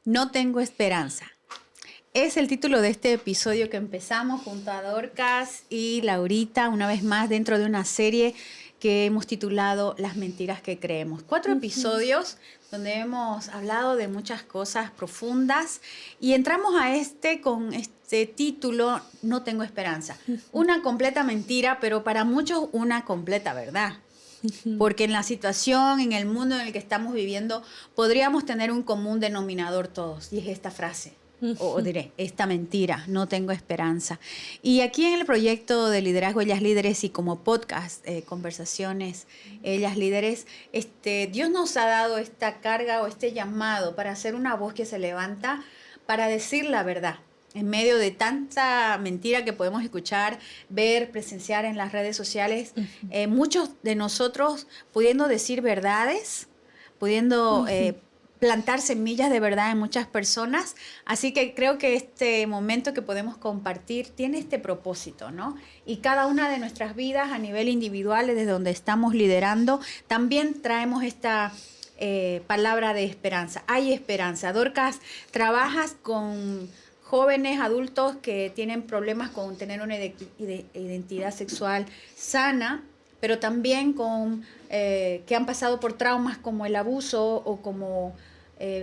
No tengo esperanza. Es el título de este episodio que empezamos junto a Dorcas y Laurita, una vez más dentro de una serie que hemos titulado Las mentiras que creemos. 4 episodios donde hemos hablado de muchas cosas profundas y entramos a con este título, No tengo esperanza. Una completa mentira, pero para muchos una completa verdad. Porque en la situación, en el mundo en el que estamos viviendo, podríamos tener un común denominador todos, y es esta frase. O diré, esta mentira, no tengo esperanza. Y aquí en el proyecto de Liderazgo Ellas Líderes y como podcast, Conversaciones Ellas Líderes, Dios nos ha dado esta carga o este llamado para ser una voz que se levanta para decir la verdad. En medio de tanta mentira que podemos escuchar, ver, presenciar en las redes sociales, muchos de nosotros pudiendo decir verdades, pudiendo plantar semillas de verdad en muchas personas. Así que creo que este momento que podemos compartir tiene este propósito, ¿no? Y cada una de nuestras vidas a nivel individual, desde donde estamos liderando, también traemos esta palabra de esperanza. Hay esperanza. Dorcas, trabajas con jóvenes, adultos que tienen problemas con tener una identidad sexual sana, pero también con que han pasado por traumas como el abuso o como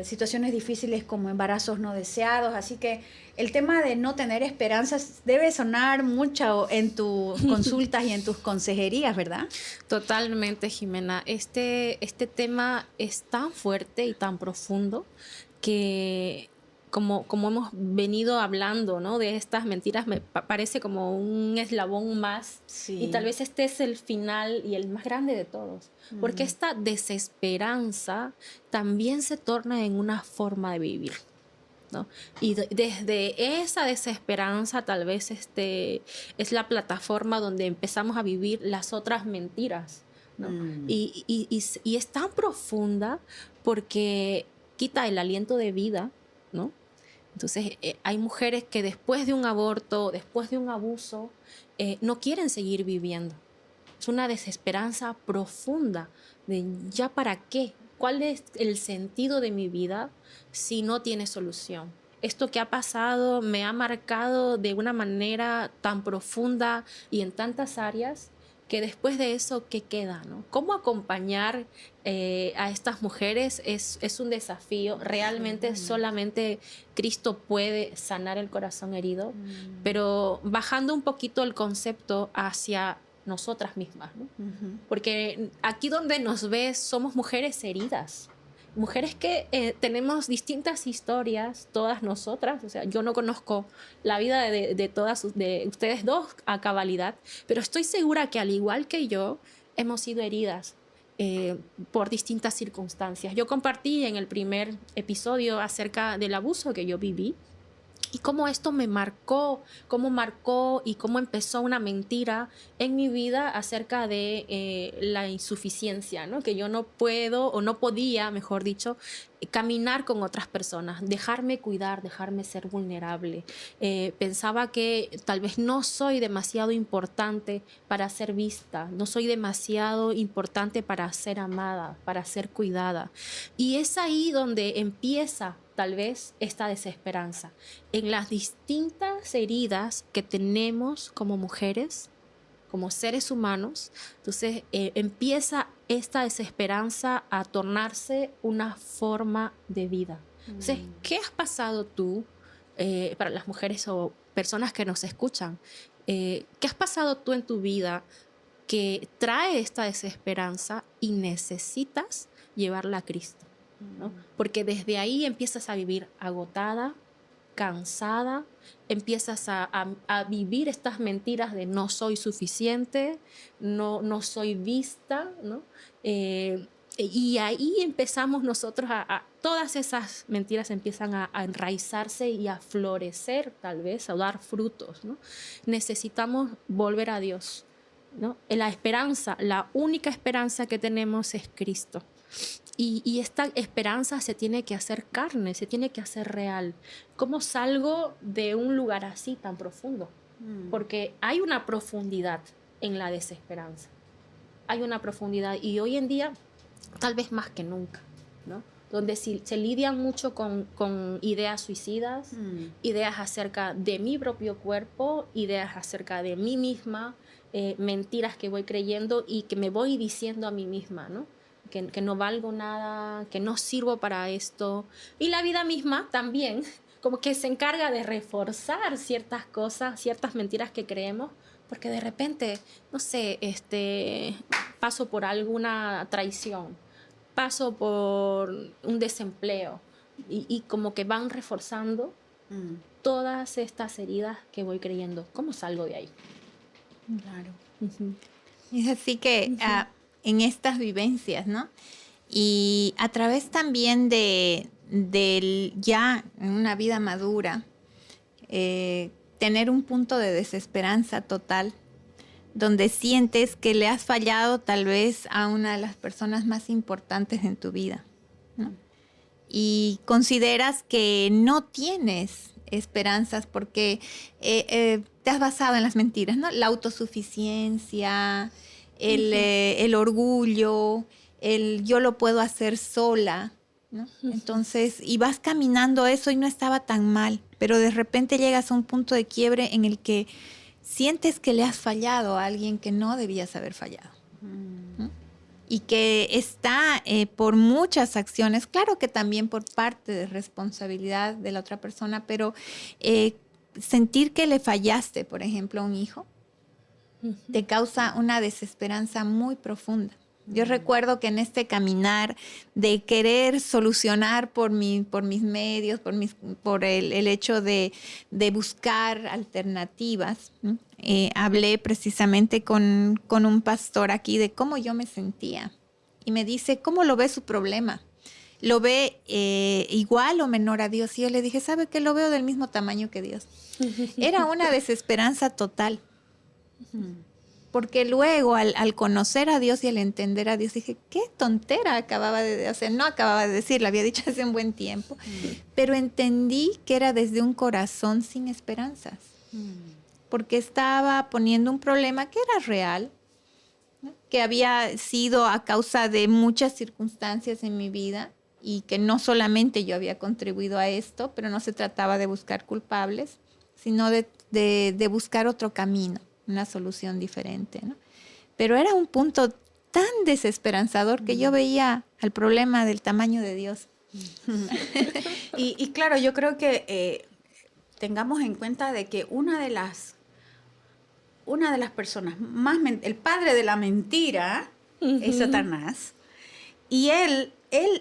situaciones difíciles como embarazos no deseados. Así que el tema de no tener esperanzas debe sonar mucho en tus consultas y en tus consejerías, ¿verdad? Totalmente, Jimena. Este tema es tan fuerte y tan profundo que como hemos venido hablando, ¿no? De estas mentiras, me parece como un eslabón más. Sí. Y tal vez este es el final y el más grande de todos. Porque esta desesperanza también se torna en una forma de vivir, ¿no? Y desde esa desesperanza tal vez es la plataforma donde empezamos a vivir las otras mentiras, ¿no? Y es tan profunda porque quita el aliento de vida, ¿no? Entonces hay mujeres que después de un aborto, después de un abuso, no quieren seguir viviendo. Es una desesperanza profunda de ¿ya para qué? ¿Cuál es el sentido de mi vida si no tiene solución? Esto que ha pasado me ha marcado de una manera tan profunda y en tantas áreas que después de eso, ¿qué queda, no? ¿Cómo acompañar a estas mujeres? Es un desafío. Realmente solamente Cristo puede sanar el corazón herido, pero bajando un poquito el concepto hacia nosotras mismas, ¿no? Porque aquí donde nos ves somos mujeres heridas, mujeres que tenemos distintas historias, todas nosotras. O sea, yo no conozco la vida de todas de ustedes dos a cabalidad, pero estoy segura que al igual que yo hemos sido heridas por distintas circunstancias. Yo compartí en el primer episodio acerca del abuso que yo viví y cómo esto me marcó, cómo marcó y cómo empezó una mentira en mi vida acerca de la insuficiencia, ¿no? Que yo no puedo o no podía, mejor dicho, caminar con otras personas, dejarme cuidar, dejarme ser vulnerable. Pensaba que tal vez no soy demasiado importante para ser vista, no soy demasiado importante para ser amada, para ser cuidada. Y es ahí donde empieza tal vez esta desesperanza, en las distintas heridas que tenemos como mujeres, como seres humanos. Entonces empieza esta desesperanza a tornarse una forma de vida. Entonces, ¿qué has pasado tú, para las mujeres o personas que nos escuchan? ¿Qué has pasado tú en tu vida que trae esta desesperanza y necesitas llevarla a Cristo, ¿no? Porque desde ahí empiezas a vivir agotada, cansada, empiezas a vivir estas mentiras de no soy suficiente, no soy vista, ¿no? Y ahí empezamos nosotros todas esas mentiras empiezan a enraizarse y a florecer, tal vez, a dar frutos, ¿no? Necesitamos volver a Dios, ¿no? La esperanza, la única esperanza que tenemos es Cristo. Y esta esperanza se tiene que hacer carne, se tiene que hacer real. ¿Cómo salgo de un lugar así tan profundo? Porque hay una profundidad en la desesperanza. Hay una profundidad y hoy en día tal vez más que nunca, ¿no? donde se lidian mucho con ideas suicidas, ideas acerca de mi propio cuerpo, ideas acerca de mí misma, mentiras que voy creyendo y que me voy diciendo a mí misma, ¿no? Que no valgo nada, que no sirvo para esto. Y la vida misma también, como que se encarga de reforzar ciertas cosas, ciertas mentiras que creemos, porque de repente, no sé, paso por alguna traición, paso por un desempleo y como que van reforzando todas estas heridas que voy creyendo. ¿Cómo salgo de ahí? Claro. Uh-huh. Es así que en estas vivencias, ¿no? Y a través también del ya en una vida madura, tener un punto de desesperanza total, donde sientes que le has fallado tal vez a una de las personas más importantes en tu vida, ¿no? Y consideras que no tienes esperanzas porque te has basado en las mentiras, ¿no? La autosuficiencia, el orgullo, el yo lo puedo hacer sola, ¿no? Entonces, y vas caminando eso y no estaba tan mal, pero de repente llegas a un punto de quiebre en el que sientes que le has fallado a alguien que no debías haber fallado, ¿no? Y que está por muchas acciones, claro que también por parte de responsabilidad de la otra persona, pero sentir que le fallaste, por ejemplo, a un hijo, te causa una desesperanza muy profunda. Yo recuerdo que en este caminar de querer solucionar por mis medios, por el hecho de buscar alternativas, ¿no? Hablé precisamente con un pastor aquí de cómo yo me sentía. Y me dice, ¿cómo lo ve su problema? ¿Lo ve igual o menor a Dios? Y yo le dije, ¿sabe qué? Lo veo del mismo tamaño que Dios. Era una desesperanza total. Porque luego al conocer a Dios y al entender a Dios, dije, qué tontera no acababa de decir, la había dicho hace un buen tiempo, pero entendí que era desde un corazón sin esperanzas, porque estaba poniendo un problema que era real, ¿no? Que había sido a causa de muchas circunstancias en mi vida y que no solamente yo había contribuido a esto, pero no se trataba de buscar culpables, sino de buscar otro camino, una solución diferente, ¿no? Pero era un punto tan desesperanzador que yo veía al problema del tamaño de Dios. Y claro, yo creo que tengamos en cuenta de que una de las personas más, el padre de la mentira es Satanás, y él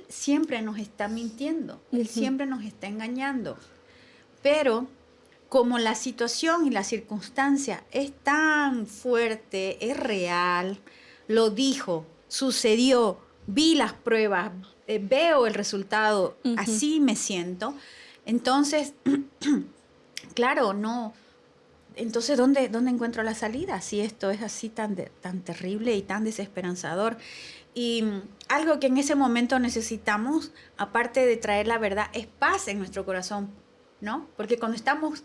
siempre nos está mintiendo, él siempre nos está engañando, pero como la situación y la circunstancia es tan fuerte, es real, lo dijo, sucedió, vi las pruebas, veo el resultado, así me siento. Entonces, claro, no. Entonces, ¿dónde encuentro la salida? Si esto es así tan terrible y tan desesperanzador. Y algo que en ese momento necesitamos, aparte de traer la verdad, es paz en nuestro corazón, ¿no? Porque cuando estamos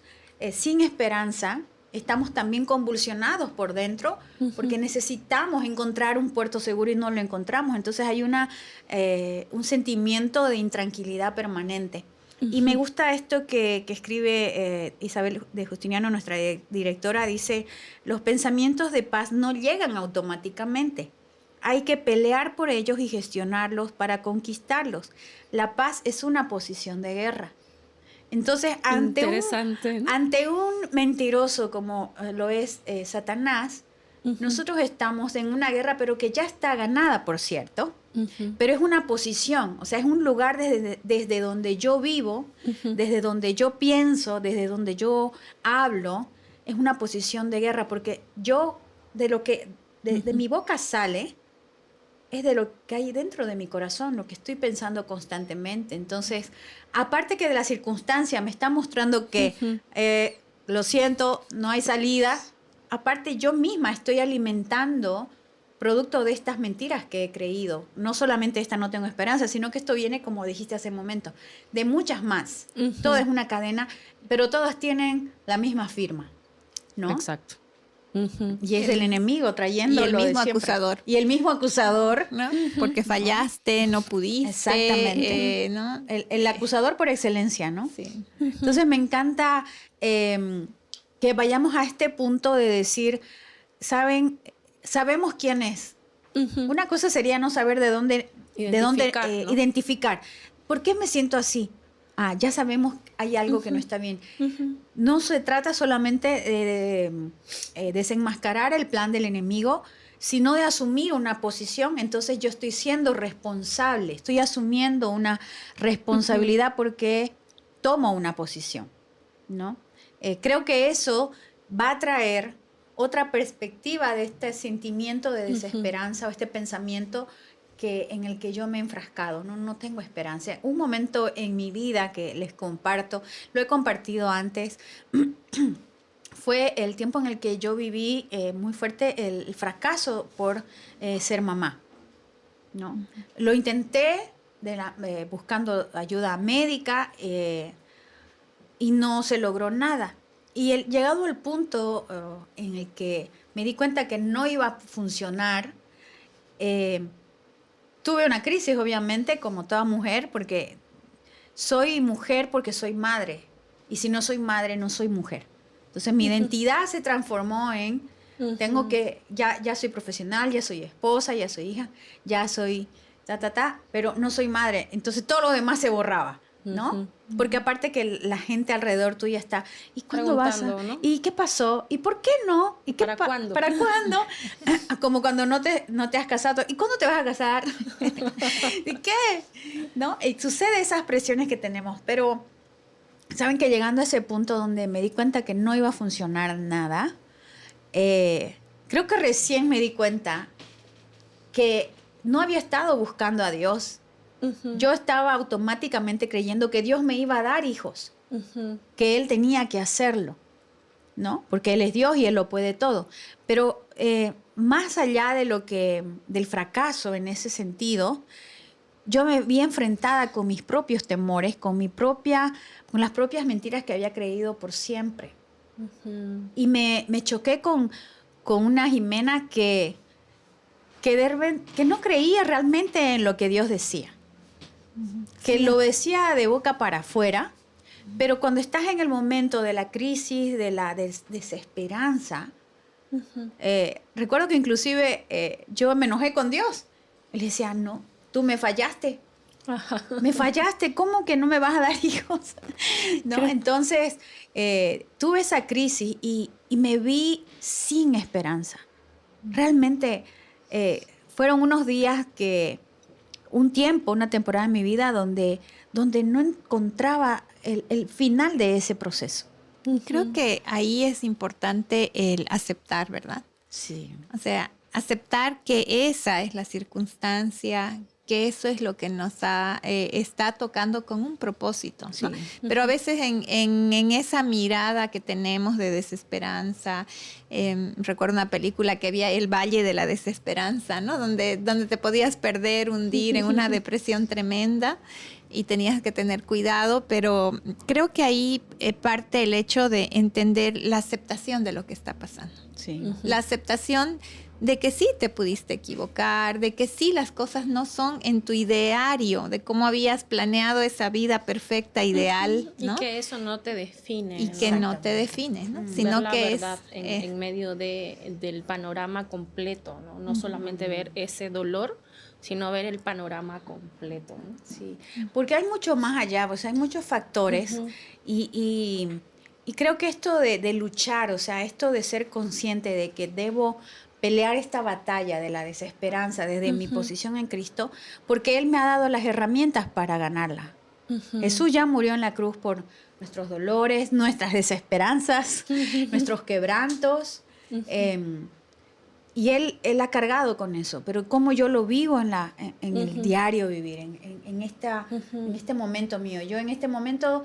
sin esperanza, estamos también convulsionados por dentro, porque necesitamos encontrar un puerto seguro y no lo encontramos. Entonces hay un sentimiento de intranquilidad permanente. Y me gusta esto que escribe Isabel de Justiniano, nuestra directora, dice, los pensamientos de paz no llegan automáticamente. Hay que pelear por ellos y gestionarlos para conquistarlos. La paz es una posición de guerra. Entonces, ante un mentiroso como lo es Satanás, nosotros estamos en una guerra, pero que ya está ganada, por cierto, pero es una posición, o sea, es un lugar desde donde yo vivo, desde donde yo pienso, desde donde yo hablo, es una posición de guerra, porque yo, de lo que de mi boca sale, es de lo que hay dentro de mi corazón, lo que estoy pensando constantemente. Entonces, aparte que de la circunstancia me está mostrando que, lo siento, no hay salida, aparte yo misma estoy alimentando producto de estas mentiras que he creído. No solamente esta no tengo esperanza, sino que esto viene, como dijiste hace un momento, de muchas más. Todo es una cadena, pero todas tienen la misma firma, ¿no? Exacto. Y es el enemigo trayéndolo. Y el mismo de siempre. acusador. Y el mismo acusador. ¿No? Porque fallaste, no pudiste. Exactamente. ¿No? El acusador por excelencia, ¿no? Sí. Entonces me encanta que vayamos a este punto de decir, sabemos quién es. Una cosa sería no saber de dónde identificar. ¿Por qué me siento así? Ya sabemos, hay algo que no está bien. No se trata solamente de desenmascarar el plan del enemigo, sino de asumir una posición. Entonces yo estoy siendo responsable, estoy asumiendo una responsabilidad porque tomo una posición, ¿no? Creo que eso va a traer otra perspectiva de este sentimiento de desesperanza o este pensamiento en el que yo me he enfrascado. No tengo esperanza. Un momento en mi vida que les comparto, lo he compartido antes, fue el tiempo en el que yo viví muy fuerte el fracaso por ser mamá, ¿no? Lo intenté buscando ayuda médica y no se logró nada. Y llegado al punto en el que me di cuenta que no iba a funcionar, tuve una crisis, obviamente, como toda mujer, porque soy mujer porque soy madre. Y si no soy madre, no soy mujer. Entonces mi identidad se transformó en, ya soy profesional, ya soy esposa, ya soy hija, ya soy pero no soy madre. Entonces todo lo demás se borraba, ¿no? Porque aparte que la gente alrededor tuya está, ¿y cuándo vas a? ¿No? ¿Y qué pasó? ¿Y por qué no? ¿Y ¿Para cuándo? ¿Para cuándo? Como cuando no te has casado. ¿Y cuándo te vas a casar? ¿Y qué? ¿No? Y sucede esas presiones que tenemos, pero saben que llegando a ese punto donde me di cuenta que no iba a funcionar nada, creo que recién me di cuenta que no había estado buscando a Dios. Yo estaba automáticamente creyendo que Dios me iba a dar hijos, que Él tenía que hacerlo, ¿no? Porque Él es Dios y Él lo puede todo. Pero más allá del fracaso en ese sentido, yo me vi enfrentada con mis propios temores, con las propias mentiras que había creído por siempre. Y me choqué con una Jimena que no creía realmente en lo que Dios decía. Que lo decía de boca para afuera, pero cuando estás en el momento de la crisis, de la desesperanza, recuerdo que inclusive yo me enojé con Dios. Y le decía, no, tú me fallaste. Me fallaste, ¿cómo que no me vas a dar hijos? ¿No? Entonces, tuve esa crisis y me vi sin esperanza. Realmente fueron unos días una temporada en mi vida donde no encontraba el final de ese proceso. Creo que ahí es importante el aceptar, ¿verdad? Sí. O sea, aceptar que esa es la circunstancia, que eso es lo que nos está tocando con un propósito, ¿no? Sí. Pero a veces en esa mirada que tenemos de desesperanza, recuerdo una película que había El Valle de la Desesperanza, ¿no? Donde te podías perder, hundir en una depresión tremenda y tenías que tener cuidado, pero creo que ahí parte el hecho de entender la aceptación de lo que está pasando. Sí. La aceptación de que sí te pudiste equivocar, de que sí las cosas no son en tu ideario, de cómo habías planeado esa vida perfecta, ideal, ¿no? Y que eso no te define. Y que no te define, ¿no? Sino la que verdad en medio del panorama completo, ¿no? No solamente ver ese dolor, sino ver el panorama completo, ¿no? Sí, porque hay mucho más allá, pues hay muchos factores y creo que esto de luchar, o sea, esto de ser consciente de que debo pelear esta batalla de la desesperanza desde mi posición en Cristo, porque Él me ha dado las herramientas para ganarla. Jesús ya murió en la cruz por nuestros dolores, nuestras desesperanzas, nuestros quebrantos, y él ha cargado con eso, pero cómo yo lo vivo en el diario vivir, en este momento mío. Yo en ese momento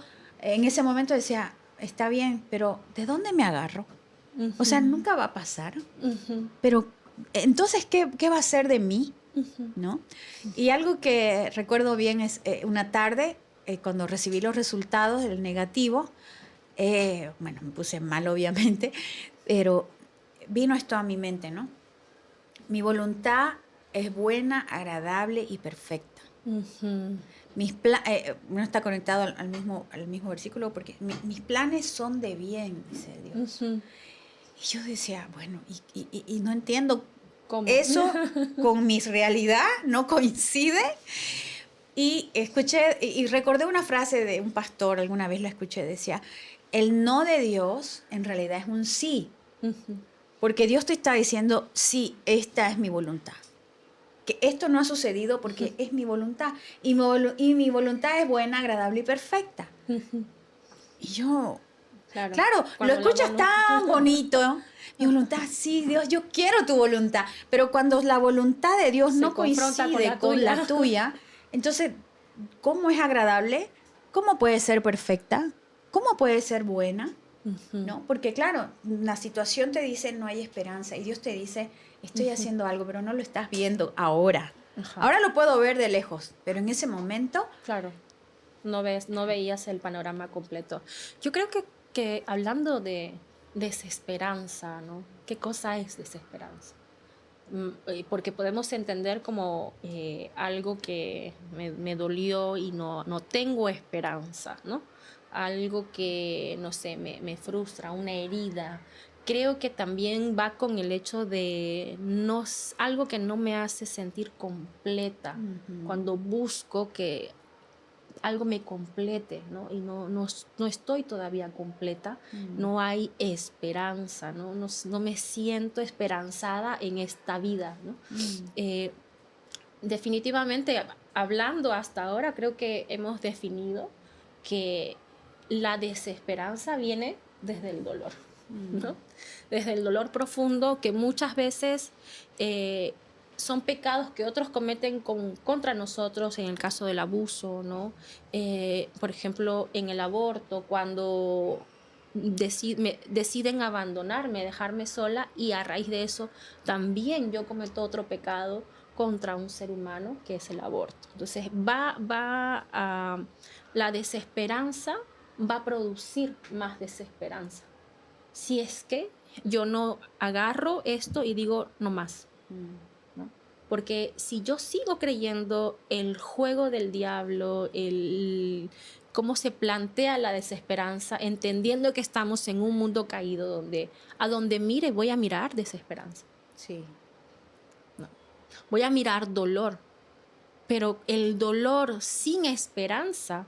decía, está bien, pero ¿de dónde me agarro? O sea, nunca va a pasar. Pero entonces, ¿qué va a ser de mí? ¿No? Y algo que recuerdo bien es una tarde, cuando recibí los resultados del negativo, me puse mal obviamente, pero vino esto a mi mente, ¿no? Mi voluntad es buena, agradable y perfecta. Ujú. No está conectado al mismo versículo, porque mis planes son de bien, dice Dios. Ujú. Y yo decía, bueno, y no entiendo, ¿Cómo? eso con mi realidad no coincide. Y escuché, y recordé una frase de un pastor, alguna vez la escuché, decía, el no de Dios en realidad es un sí, Ujú. porque Dios te está diciendo, sí, esta es mi voluntad. Que esto no ha sucedido porque es mi voluntad. Y mi voluntad es buena, agradable y perfecta. Ujú. Y yo, Claro. claro, lo Cuando la escuchas tan bonito. Mi voluntad, sí, Dios, yo quiero tu voluntad. Pero cuando la voluntad de Dios se no confronta coincide con con la la tuya. tuya, entonces, ¿cómo es agradable? ¿Cómo puede ser perfecta? ¿Cómo puede ser buena? Ujú. ¿No? Porque claro, la situación te dice no hay esperanza y Dios te dice estoy Ujú. haciendo algo, pero no lo estás viendo ahora. Ajá. Ahora lo puedo ver de lejos, pero en ese momento, Claro. No veías el panorama completo. Yo creo que hablando de desesperanza, ¿no? ¿Qué cosa es desesperanza? Porque podemos entender como algo que me dolió y no tengo esperanza, ¿no? Algo que, no sé, me frustra, una herida. Creo que también va con el hecho de algo que no me hace sentir completa cuando busco que algo me complete, ¿no? Y no estoy todavía completa, no hay esperanza, ¿no? No me siento esperanzada en esta vida, ¿no? Eh, Definitivamente, hablando hasta ahora, creo que hemos definido que la desesperanza viene desde el dolor, ¿no? Desde el dolor profundo que muchas veces son pecados que otros cometen contra nosotros, en el caso del abuso, ¿no? Por ejemplo, en el aborto, cuando deciden abandonarme, dejarme sola, y a raíz de eso también yo cometo otro pecado contra un ser humano, que es el aborto. Entonces la desesperanza va a producir más desesperanza. Si es que yo no agarro esto y digo no más, ¿no? Porque si yo sigo creyendo el juego del diablo, cómo se plantea la desesperanza, entendiendo que estamos en un mundo caído donde a donde mire voy a mirar desesperanza. sí. No. Voy a mirar dolor, pero el dolor sin esperanza,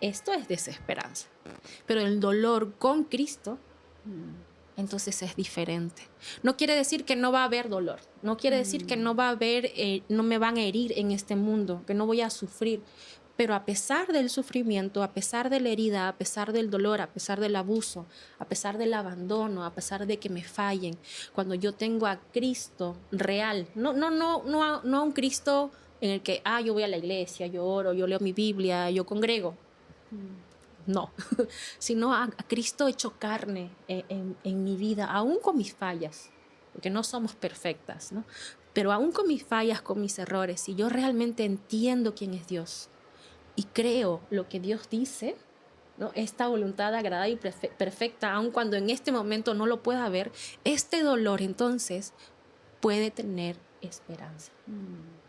esto es desesperanza. Pero el dolor con Cristo, entonces es diferente. No quiere decir que no va a haber dolor, no quiere decir que no va a haber, no me van a herir en este mundo, que no voy a sufrir. Pero a pesar del sufrimiento, a pesar de la herida, a pesar del dolor, a pesar del abuso, a pesar del abandono, a pesar de que me fallen, cuando yo tengo a Cristo real, no a un Cristo en el que, yo voy a la iglesia, yo oro, yo leo mi Biblia, yo congrego. No, sino a Cristo hecho carne en mi vida, aún con mis fallas, porque no somos perfectas, ¿no? Pero aún con mis fallas, con mis errores, si yo realmente entiendo quién es Dios y creo lo que Dios dice, ¿no? Esta voluntad agradable y perfecta, aun cuando en este momento no lo pueda ver, este dolor entonces puede tener esperanza,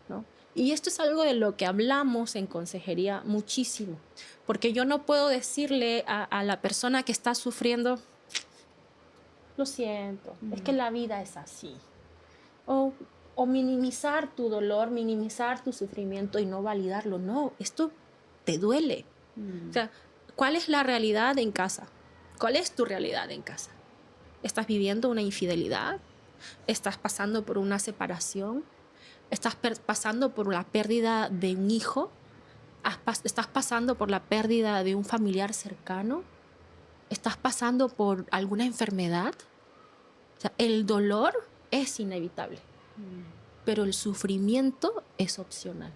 ¿no? Y esto es algo de lo que hablamos en consejería muchísimo, porque yo no puedo decirle a la persona que está sufriendo, lo siento, es que la vida es así, o minimizar tu dolor, minimizar tu sufrimiento y no validarlo. No, esto te duele. O sea, ¿cuál es la realidad en casa? ¿Cuál es tu realidad en casa? ¿Estás viviendo una infidelidad? ¿Estás pasando por una separación? ¿Estás pasando por la pérdida de un hijo? ¿Estás pasando por la pérdida de un familiar cercano? ¿Estás pasando por alguna enfermedad? O sea, el dolor es inevitable, pero el sufrimiento es opcional.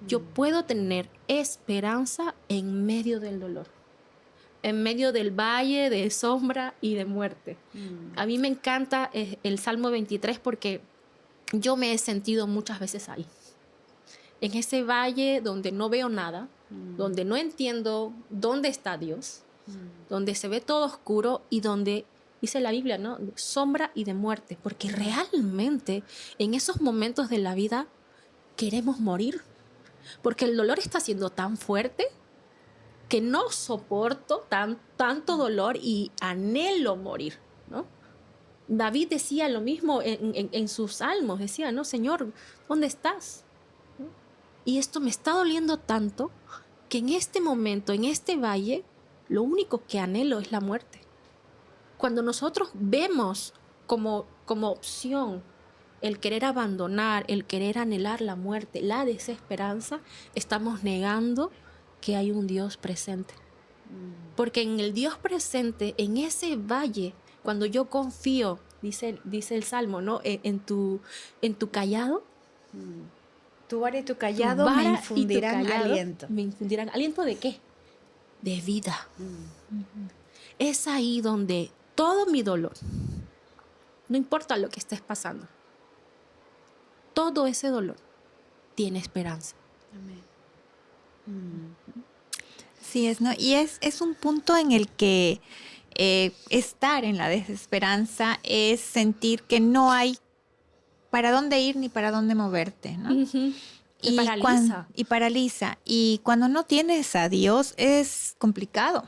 Yo puedo tener esperanza en medio del dolor, en medio del valle de sombra y de muerte. A mí me encanta el Salmo 23 porque yo me he sentido muchas veces ahí, en ese valle donde no veo nada, donde no entiendo dónde está Dios, donde se ve todo oscuro y donde dice la Biblia, ¿no? De sombra y de muerte, porque realmente en esos momentos de la vida queremos morir, porque el dolor está siendo tan fuerte que no soporto tanto dolor y anhelo morir, ¿no? David decía lo mismo en sus salmos, decía, no, Señor, ¿dónde estás? ¿No? Y esto me está doliendo tanto que en este momento, en este valle, lo único que anhelo es la muerte. Cuando nosotros vemos como opción el querer abandonar, el querer anhelar la muerte, la desesperanza, estamos negando que hay un Dios presente. Porque en el Dios presente, en ese valle, cuando yo confío, dice el Salmo, ¿no? En tu callado. Tu vara y tu callado me infundirán aliento. ¿Me infundirán aliento de qué? De vida. Es ahí donde todo mi dolor, no importa lo que estés pasando, todo ese dolor tiene esperanza. Amén. Sí es, ¿no? Y es un punto en el que estar en la desesperanza es sentir que no hay para dónde ir ni para dónde moverte, ¿no? Y paraliza. Y paraliza. Y cuando no tienes a Dios es complicado,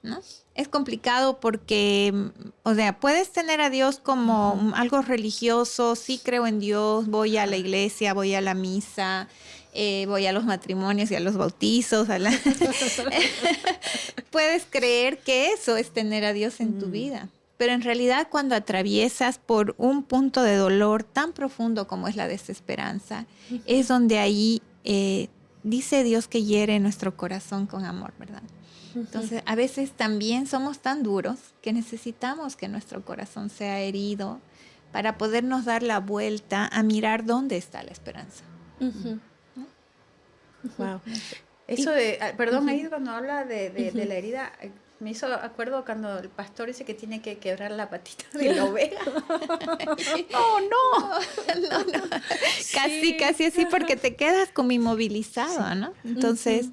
¿no? Es complicado porque, o sea, puedes tener a Dios como algo religioso, sí creo en Dios, voy a la iglesia, voy a la misa, voy a los matrimonios y a los bautizos. Puedes creer que eso es tener a Dios en tu vida. Pero en realidad cuando atraviesas por un punto de dolor tan profundo como es la desesperanza, es donde ahí dice Dios que hiere nuestro corazón con amor, ¿verdad? Entonces, a veces también somos tan duros que necesitamos que nuestro corazón sea herido para podernos dar la vuelta a mirar dónde está la esperanza. ¿No? Wow. Eso de, perdón, ahí cuando habla de la herida, me hizo acuerdo cuando el pastor dice que tiene que quebrar la patita de la oveja. ¡Oh, no! No. Casi así porque te quedas como inmovilizado, ¿no? Entonces,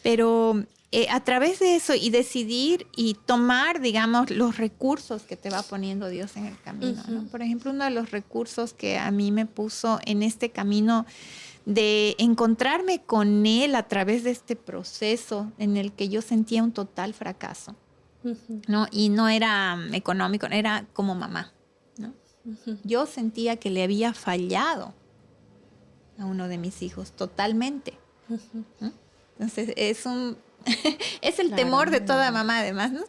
pero a través de eso y decidir y tomar, digamos, los recursos que te va poniendo Dios en el camino, ¿no? Por ejemplo, uno de los recursos que a mí me puso en este camino de encontrarme con Él a través de este proceso en el que yo sentía un total fracaso, ¿no? Y no era económico, era como mamá, ¿no? Yo sentía que le había fallado a uno de mis hijos totalmente, ¿no? Entonces es el temor de toda mamá además, ¿no?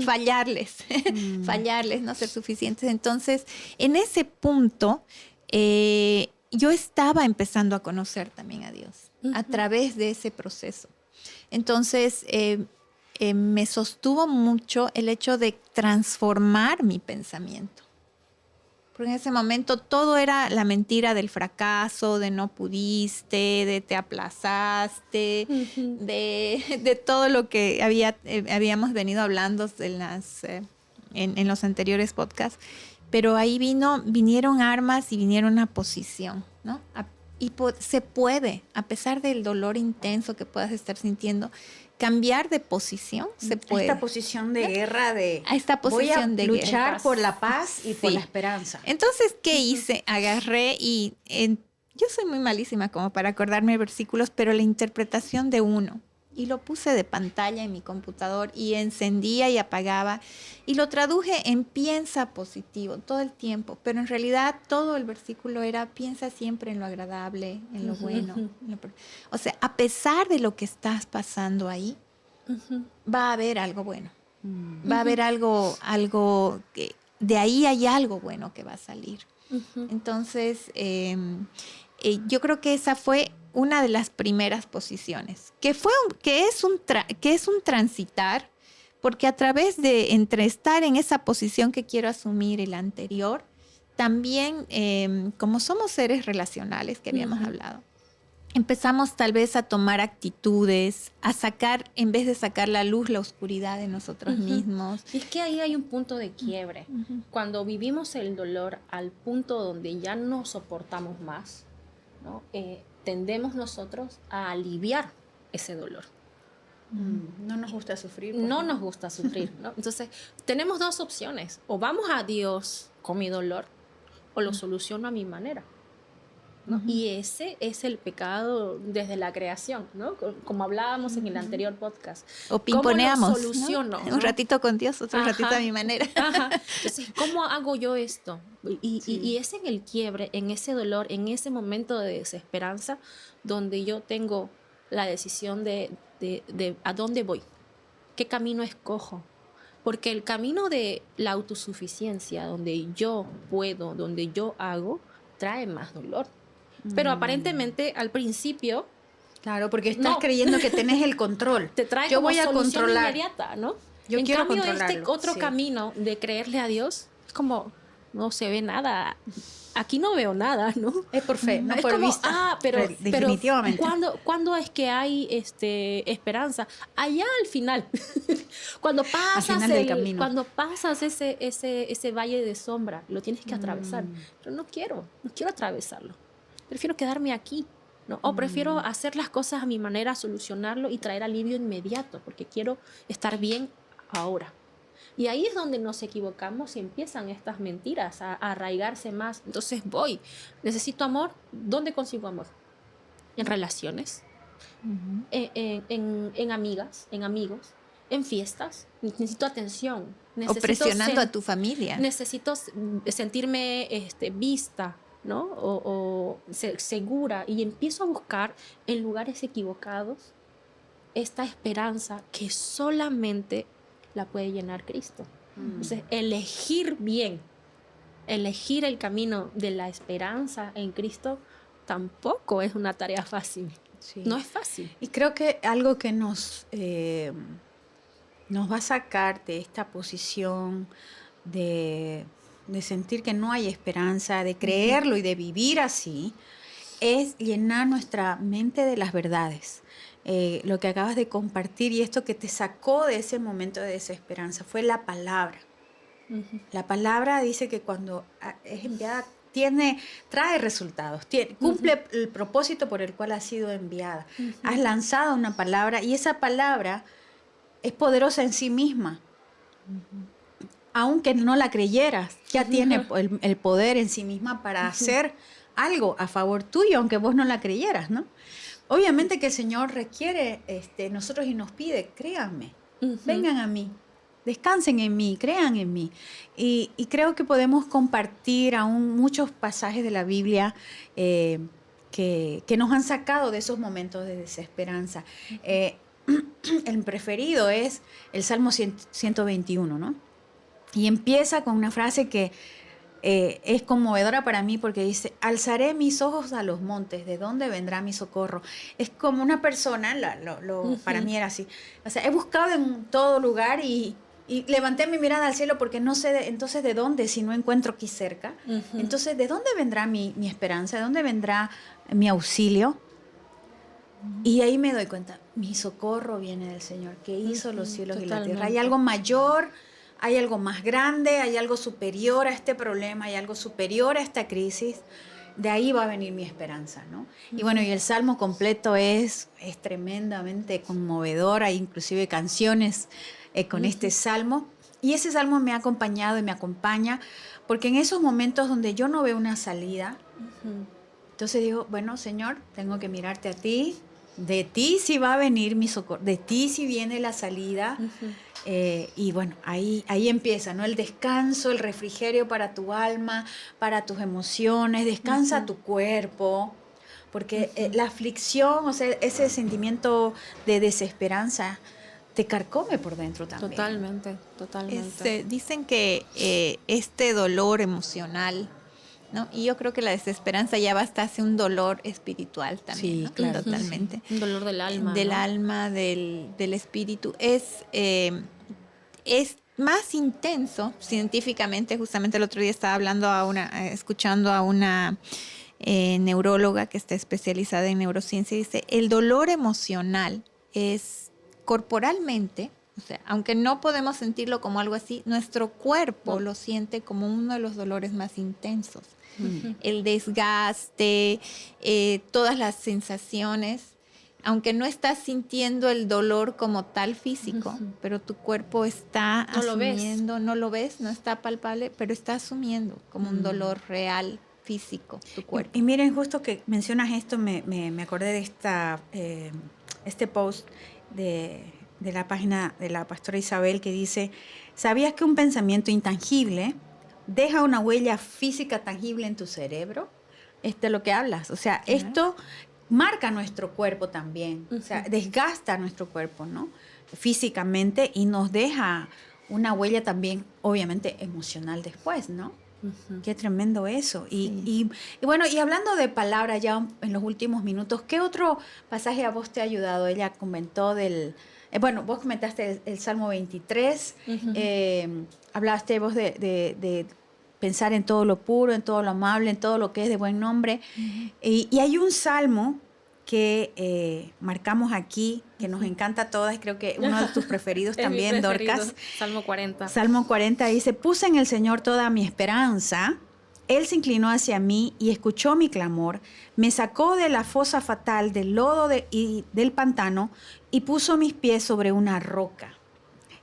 Fallarles, fallarles, no ser suficientes. Entonces, en ese punto, yo estaba empezando a conocer también a Dios a través de ese proceso. Entonces, me sostuvo mucho el hecho de transformar mi pensamiento. Porque en ese momento todo era la mentira del fracaso, de no pudiste, de te aplazaste, de todo lo que habíamos venido hablando en los anteriores podcasts. Pero ahí vinieron armas y vinieron una posición, ¿no? Y se puede, a pesar del dolor intenso que puedas estar sintiendo, cambiar de posición, se puede. Esta posición de guerra voy a luchar por la paz y por la esperanza. Entonces, ¿qué hice? Agarré y yo soy muy malísima como para acordarme de versículos, pero la interpretación de uno. Y lo puse de pantalla en mi computador y encendía y apagaba. Y lo traduje en piensa positivo todo el tiempo. Pero en realidad todo el versículo era piensa siempre en lo agradable, en lo bueno. O sea, a pesar de lo que estás pasando ahí, va a haber algo bueno. Va a haber algo que de ahí hay algo bueno que va a salir. Entonces, yo creo que esa fue una de las primeras posiciones, que es un transitar, porque a través de entre estar en esa posición que quiero asumir y la anterior, también como somos seres relacionales que habíamos hablado, empezamos tal vez a tomar actitudes, a sacar, en vez de sacar la luz, la oscuridad de nosotros mismos. Y es que ahí hay un punto de quiebre. Cuando vivimos el dolor al punto donde ya no soportamos más, ¿no? Tendemos nosotros a aliviar ese dolor. No nos gusta sufrir. No nos gusta sufrir, ¿no? Entonces, tenemos dos opciones. O vamos a Dios con mi dolor, o lo soluciono a mi manera, ¿no? Y ese es el pecado desde la creación, ¿no? Como hablábamos en el anterior podcast. O pimponeamos, ¿cómo lo soluciono, ¿no? ¿no? Un ratito con Dios, otro ratito a mi manera. Ajá. Entonces, ¿cómo hago yo esto? Y es en el quiebre, en ese dolor, en ese momento de desesperanza, donde yo tengo la decisión de a dónde voy, qué camino escojo. Porque el camino de la autosuficiencia, donde yo puedo, donde yo hago, trae más dolor. Pero aparentemente al principio... Claro, porque estás creyendo que tenés el control. Te trae yo como voy a solución controlar. inmediata, ¿no? Yo en quiero cambio, controlarlo. este otro camino de creerle a Dios, es como, no se ve nada. Aquí no veo nada, ¿no? Es por fe, no es por como, vista. pero definitivamente. ¿cuándo es que hay esperanza? Allá al final. Cuando cuando pasas ese valle de sombra, lo tienes que atravesar. Pero no quiero atravesarlo. Prefiero quedarme aquí, ¿no? O prefiero hacer las cosas a mi manera, solucionarlo y traer alivio inmediato, porque quiero estar bien ahora. Y ahí es donde nos equivocamos y empiezan estas mentiras a arraigarse más. Entonces necesito amor. ¿Dónde consigo amor? En relaciones, en amigas, en amigos, en fiestas. Necesito atención. O presionando a tu familia. Necesito sentirme vista, ¿no? O segura. Y empiezo a buscar en lugares equivocados esta esperanza que solamente la puede llenar Cristo. Entonces, elegir bien, elegir el camino de la esperanza en Cristo tampoco es una tarea fácil. Sí. No es fácil. Y creo que algo que nos va a sacar de esta posición de sentir que no hay esperanza, de creerlo y de vivir así, es llenar nuestra mente de las verdades. Lo que acabas de compartir y esto que te sacó de ese momento de desesperanza fue la palabra. La palabra dice que cuando es enviada trae resultados, cumple el propósito por el cual ha sido enviada. Has lanzado una palabra y esa palabra es poderosa en sí misma. Aunque no la creyeras, ya tiene el poder en sí misma para hacer algo a favor tuyo, aunque vos no la creyeras, ¿no? Obviamente que el Señor requiere nosotros y nos pide, créanme, vengan a mí, descansen en mí, crean en mí. Y creo que podemos compartir aún muchos pasajes de la Biblia que nos han sacado de esos momentos de desesperanza. El preferido es el Salmo 121, ¿no? Y empieza con una frase que es conmovedora para mí porque dice, alzaré mis ojos a los montes, ¿de dónde vendrá mi socorro? Es como una persona, para mí era así, o sea, he buscado en todo lugar y levanté mi mirada al cielo porque no sé entonces de dónde, si no encuentro aquí cerca. Entonces, ¿de dónde vendrá mi esperanza? ¿De dónde vendrá mi auxilio? Y ahí me doy cuenta, mi socorro viene del Señor, que hizo los cielos y la tierra. Hay algo mayor, hay algo más grande, hay algo superior a este problema, hay algo superior a esta crisis. De ahí va a venir mi esperanza, ¿no? Y bueno, y el Salmo completo es tremendamente conmovedor. Hay inclusive canciones con este Salmo. Y ese Salmo me ha acompañado y me acompaña porque en esos momentos donde yo no veo una salida, entonces digo, bueno, Señor, tengo que mirarte a ti. De ti sí va a venir mi socorro, de ti sí viene la salida. Y bueno, ahí empieza, ¿no? El descanso, el refrigerio para tu alma, para tus emociones, descansa tu cuerpo, porque la aflicción, o sea, ese sentimiento de desesperanza te carcome por dentro también. Totalmente. Dicen que este dolor emocional, ¿no? Y yo creo que la desesperanza ya basta hace un dolor espiritual también, sí, ¿no? Claro, totalmente. Un dolor del alma. Del ¿no? alma, del espíritu. Es más intenso científicamente. Justamente el otro día estaba escuchando a una neuróloga que está especializada en neurociencia y dice, el dolor emocional es corporalmente, o sea, aunque no podemos sentirlo como algo así, nuestro cuerpo lo siente como uno de los dolores más intensos. El desgaste, todas las sensaciones aunque no estás sintiendo el dolor como tal físico, pero tu cuerpo está asumiendo, no lo ves, no está palpable, pero está asumiendo como un dolor real, físico, tu cuerpo. Y miren, justo que mencionas esto, me acordé de este post de la página de la pastora Isabel que dice, ¿sabías que un pensamiento intangible deja una huella física tangible en tu cerebro? Esto es lo que hablas. O sea, esto marca nuestro cuerpo también. O sea, desgasta nuestro cuerpo, ¿no? Físicamente, y nos deja una huella también, obviamente, emocional después, ¿no? Qué tremendo eso. Y bueno, y hablando de palabras ya en los últimos minutos, ¿qué otro pasaje a vos te ha ayudado? Ella comentó bueno, vos comentaste el Salmo 23, hablaste vos de pensar en todo lo puro, en todo lo amable, en todo lo que es de buen nombre. Y hay un salmo que marcamos aquí, que nos encanta a todas, creo que uno de tus preferidos también, Dorcas. Salmo 40. Salmo 40 dice, puse en el Señor toda mi esperanza, Él se inclinó hacia mí y escuchó mi clamor, me sacó de la fosa fatal, del lodo y del pantano, y puso mis pies sobre una roca,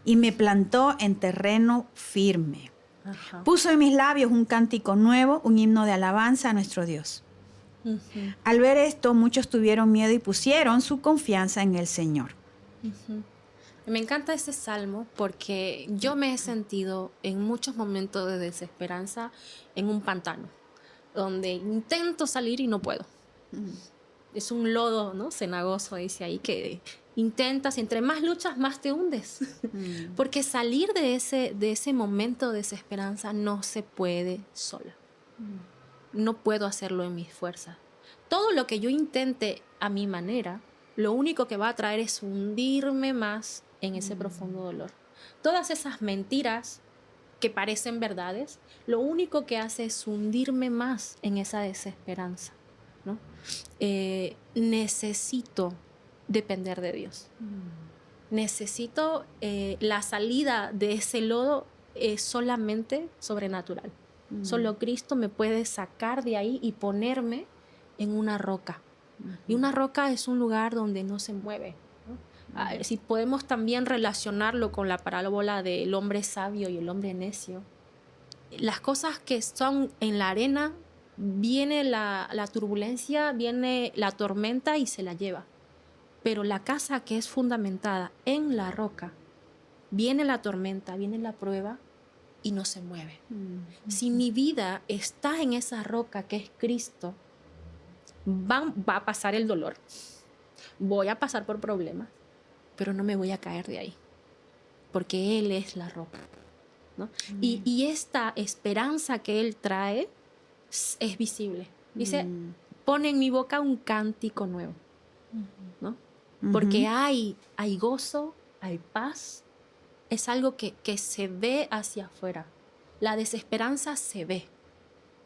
y me plantó en terreno firme. Ajá. Puso en mis labios un cántico nuevo, un himno de alabanza a nuestro Dios. Al ver esto, muchos tuvieron miedo y pusieron su confianza en el Señor. Me encanta este salmo porque yo me he sentido en muchos momentos de desesperanza en un pantano, donde intento salir y no puedo. Es un lodo, ¿no? Cenagoso, dice ahí, que intentas y entre más luchas, más te hundes. Porque salir de ese momento de desesperanza no se puede sola. No puedo hacerlo en mis fuerzas. Todo lo que yo intente a mi manera, lo único que va a traer es hundirme más en ese profundo dolor. Todas esas mentiras que parecen verdades, lo único que hace es hundirme más en esa desesperanza, ¿no? Necesito depender de Dios. Necesito la salida de ese lodo es solamente sobrenatural. Solo Cristo me puede sacar de ahí y ponerme en una roca. Y una roca es un lugar donde no se mueve, ¿no? Si podemos también relacionarlo con la parábola del hombre sabio y el hombre necio, las cosas que son en la arena, viene la turbulencia, viene la tormenta y se la lleva. Pero la casa que es fundamentada en la roca, viene la tormenta, viene la prueba y no se mueve. Si mi vida está en esa roca que es Cristo, va a pasar el dolor, voy a pasar por problemas, pero no me voy a caer de ahí, porque Él es la roca, ¿no? Y esta esperanza que Él trae es visible. Dice, pone en mi boca un cántico nuevo, ¿no? Porque hay gozo, hay paz, es algo que se ve hacia afuera. La desesperanza se ve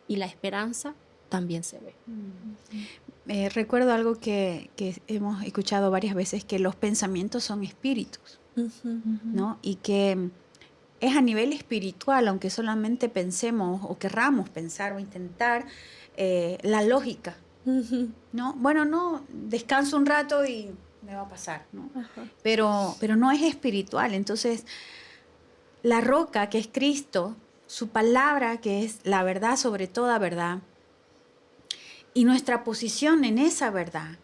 y la esperanza también se ve. Recuerdo algo que hemos escuchado varias veces, que los pensamientos son espíritus, ¿no? Y que es a nivel espiritual, aunque solamente pensemos o querramos pensar o intentar la lógica, ¿no? Bueno, no, descanso un rato y me va a pasar, ¿no? Pero no es espiritual. Entonces, la roca que es Cristo, su palabra que es la verdad sobre toda verdad, y nuestra posición en esa verdad,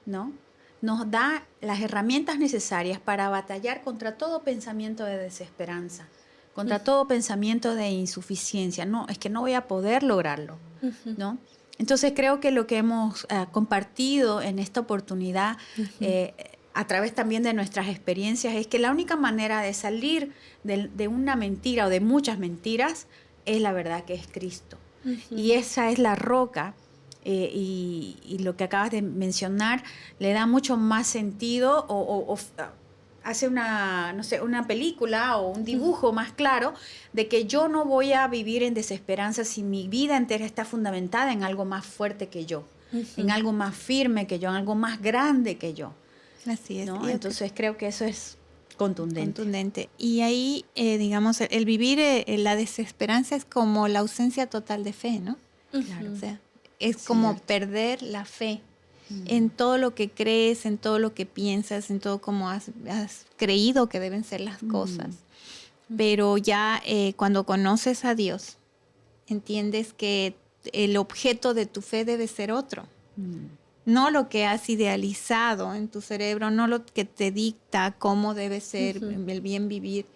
¿no? Nos da las herramientas necesarias para batallar contra todo pensamiento de desesperanza, contra todo pensamiento de insuficiencia. No, es que no voy a poder lograrlo, ¿no? Entonces creo que lo que hemos compartido en esta oportunidad, a través también de nuestras experiencias, es que la única manera de salir de una mentira o de muchas mentiras es la verdad que es Cristo. Y esa es la roca, y lo que acabas de mencionar le da mucho más sentido o hace una película o un dibujo más claro de que yo no voy a vivir en desesperanza si mi vida entera está fundamentada en algo más fuerte que yo, en algo más firme que yo, en algo más grande que yo. Así es. ¿No? Entonces creo que eso es contundente. Y ahí, digamos, el vivir la desesperanza es como la ausencia total de fe, ¿no? Claro. O sea, es como perder la fe. en todo lo que crees, en todo lo que piensas, en todo cómo has creído que deben ser las cosas. Pero ya cuando conoces a Dios, entiendes que el objeto de tu fe debe ser otro. No lo que has idealizado en tu cerebro, no lo que te dicta cómo debe ser el bien vivir.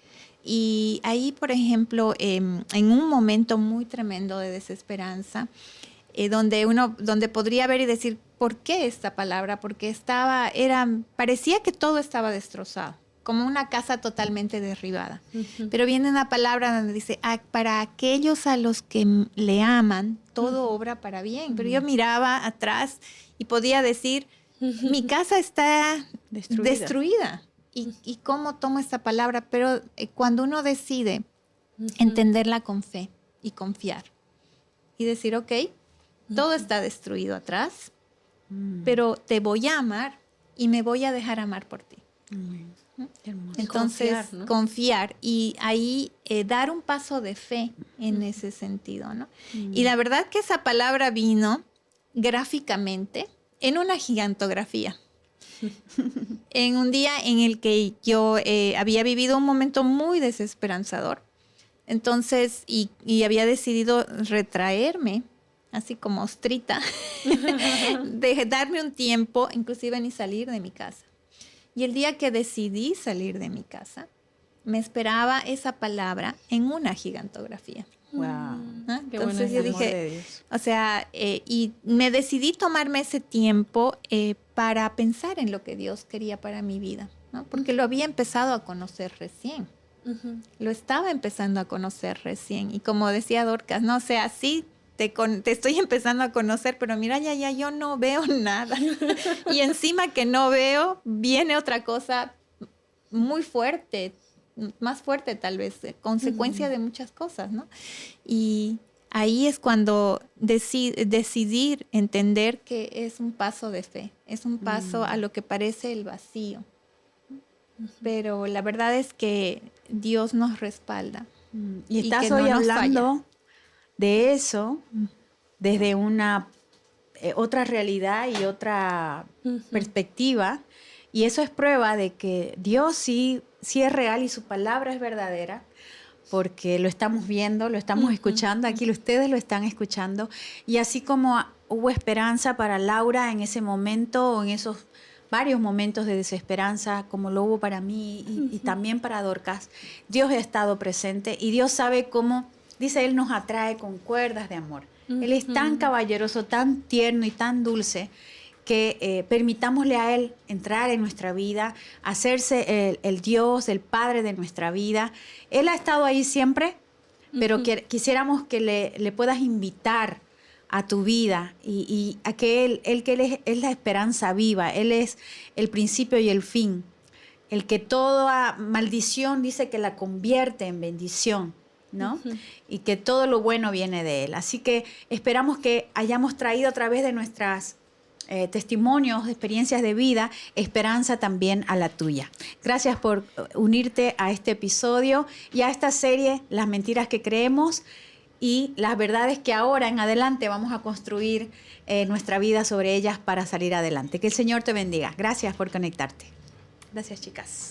Y ahí, por ejemplo, en un momento muy tremendo de desesperanza, donde podría ver y decir, ¿por qué esta palabra? Porque parecía que todo estaba destrozado, como una casa totalmente derribada. Pero viene una palabra donde dice, para aquellos a los que le aman, todo obra para bien. Pero yo miraba atrás y podía decir, mi casa está destruida. ¿Y cómo tomo esta palabra? Pero cuando uno decide entenderla con fe y confiar y decir, ok, todo está destruido atrás, pero te voy a amar y me voy a dejar amar por ti. Qué hermoso. Entonces, Confiar, ¿no? confiar y ahí dar un paso de fe en ese sentido, ¿no? Y la verdad que esa palabra vino gráficamente en una gigantografía. En un día en el que yo había vivido un momento muy desesperanzador. Entonces, y había decidido retraerme, así como ostrita, de darme un tiempo, inclusive ni salir de mi casa. Y el día que decidí salir de mi casa, me esperaba esa palabra en una gigantografía. Wow. ¿No? Qué bueno Entonces es yo el amor de dije, Dios. o sea, y me decidí tomarme ese tiempo para pensar en lo que Dios quería para mi vida, ¿no? Porque lo había empezado a conocer recién. Lo estaba empezando a conocer recién. Y como decía Dorcas, no, o sea, sí, te estoy empezando a conocer, pero mira, ya yo no veo nada. Y encima que no veo, viene otra cosa muy fuerte, más fuerte tal vez, consecuencia de muchas cosas, ¿no? Y ahí es cuando decidir entender que es un paso de fe, es un paso a lo que parece el vacío. Pero la verdad es que Dios nos respalda. Y Y estás que no hoy nos hablando de eso desde una otra realidad y otra perspectiva. Y eso es prueba de que Dios sí es real y su palabra es verdadera, porque lo estamos viendo, lo estamos escuchando, aquí ustedes lo están escuchando. Y así como hubo esperanza para Laura en ese momento o en esos varios momentos de desesperanza, como lo hubo para mí y también para Dorcas, Dios ha estado presente y Dios sabe cómo, dice Él, nos atrae con cuerdas de amor. Él es tan caballeroso, tan tierno y tan dulce que permitámosle a Él entrar en nuestra vida, hacerse el Dios, el Padre de nuestra vida. Él ha estado ahí siempre, pero quisiéramos que le puedas invitar a tu vida y a que Él es la esperanza viva, Él es el principio y el fin, el que toda maldición dice que la convierte en bendición, ¿no? Y que todo lo bueno viene de Él. Así que esperamos que hayamos traído a través de nuestras testimonios, experiencias de vida, esperanza también a la tuya. Gracias por unirte a este episodio y a esta serie, Las mentiras que creemos y las verdades que ahora en adelante vamos a construir nuestra vida sobre ellas para salir adelante. Que el Señor te bendiga. Gracias por conectarte. Gracias, chicas.